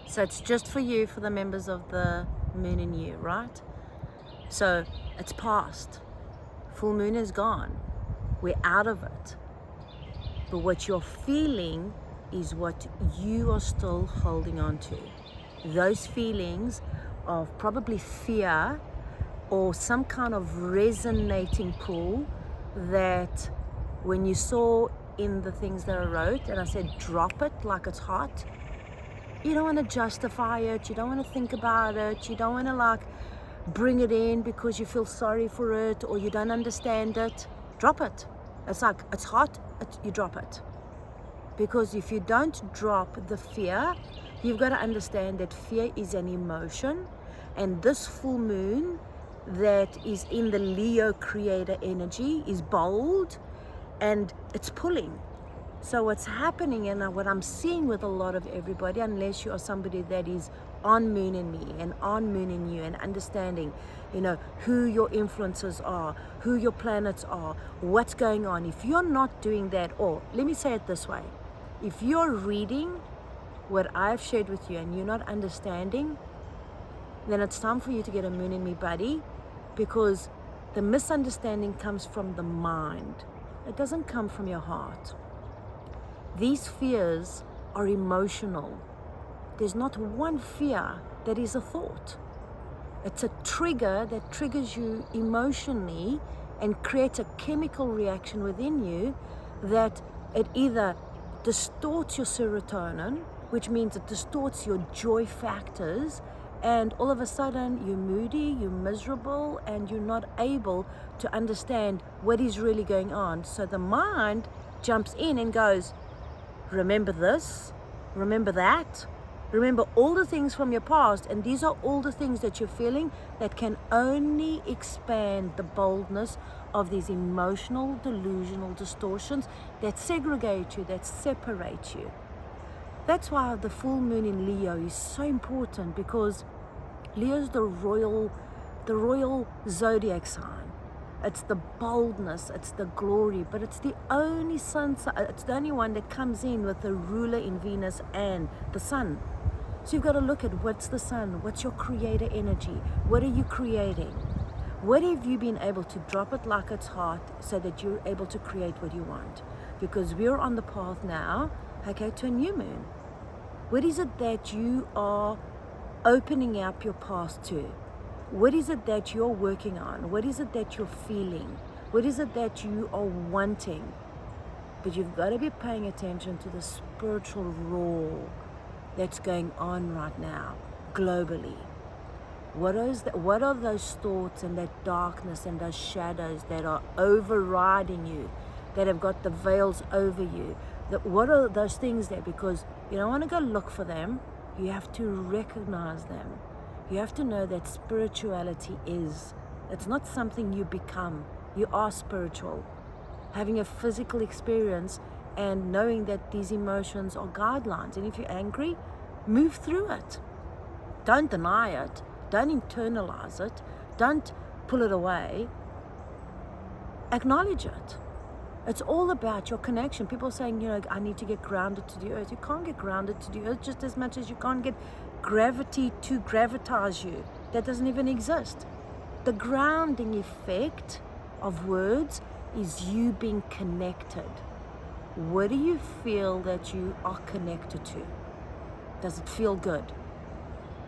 So it's just for you, for the members of the moon in you, right? So it's past. Full moon is gone. We're out of it. But what you're feeling is what you are still holding on to. Those feelings of probably fear or some kind of resonating pull that when you saw in the things that I wrote, and I said drop it like it's hot, you don't want to justify it, you don't want to think about it, you don't want to like bring it in because you feel sorry for it or you don't understand it. Drop it. It's like, it's hot, you drop it. Because if you don't drop the fear, you've got to understand that fear is an emotion, and this full moon that is in the Leo creator energy is bold and it's pulling. So what's happening, and what I'm seeing with a lot of everybody, unless you are somebody that is on moon in me and on moon in you and understanding, you know, who your influences are, who your planets are, what's going on. If you're not doing that, or let me say it this way, if you're reading what I've shared with you and you're not understanding, then it's time for you to get a moon in me buddy, because the misunderstanding comes from the mind. It doesn't come from your heart. These fears are emotional. There's not one fear that is a thought. It's a trigger that triggers you emotionally and creates a chemical reaction within you that it either distorts your serotonin, which means it distorts your joy factors, and all of a sudden you're moody, you're miserable, and you're not able to understand what is really going on. So the mind jumps in and goes, remember this, remember that, remember all the things from your past, and these are all the things that you're feeling that can only expand the boldness of these emotional, delusional distortions that segregate you, that separate you. That's why the full moon in Leo is so important, because Leo is the royal zodiac sign. It's the boldness, it's the glory, but it's the only it's the only one that comes in with the ruler in Venus and the sun. So you've got to look at what's the sun, what's your creator energy, what are you creating? What have you been able to drop it like it's hot so that you're able to create what you want? Because we're on the path now, okay, to a new moon. What is it that you are opening up your path to? What is it that you're working on? What is it that you're feeling? What is it that you are wanting? But you've got to be paying attention to the spiritual roar that's going on right now, globally. What are those thoughts and that darkness and those shadows that are overriding you, that have got the veils over you? What are those things there? Because you don't want to go look for them. You have to recognize them. You have to know that spirituality it's not something you become. You are spiritual. Having a physical experience and knowing that these emotions are guidelines. And if you're angry, move through it. Don't deny it. Don't internalize it. Don't pull it away. Acknowledge it. It's all about your connection. People are saying, I need to get grounded to the earth. You can't get grounded to the earth just as much as you can't get gravity to gravitize you. That doesn't even exist. The grounding effect of words is you being connected. What do you feel that you are connected to? Does it feel good?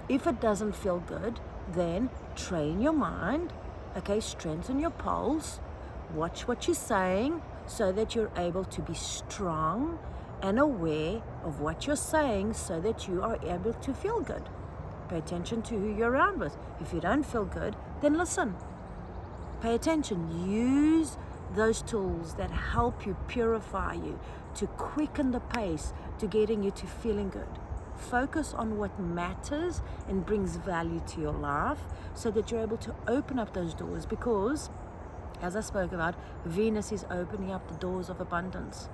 If it doesn't feel good, then train your mind, okay, strengthen your pulse, watch what you're saying so that you're able to be strong and aware of what you're saying so that you are able to feel good. Pay attention to who you're around with. If you don't feel good, then listen. Pay attention. Use those tools that help you, purify you, to quicken the pace to getting you to feeling good. Focus on what matters and brings value to your life so that you're able to open up those doors, because, as I spoke about, Venus is opening up the doors of abundance.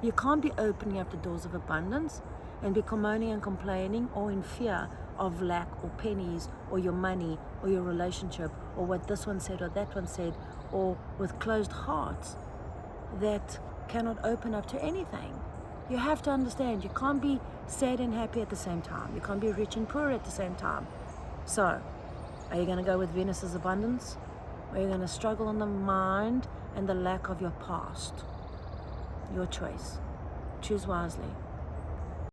You can't be opening up the doors of abundance and be moaning and complaining or in fear of lack or pennies or your money or your relationship or what this one said or that one said, or with closed hearts that cannot open up to anything. You have to understand, you can't be sad and happy at the same time. You can't be rich and poor at the same time. So, are you going to go with Venus's abundance? Or are you going to struggle in the mind and the lack of your past? Your choice. Choose wisely.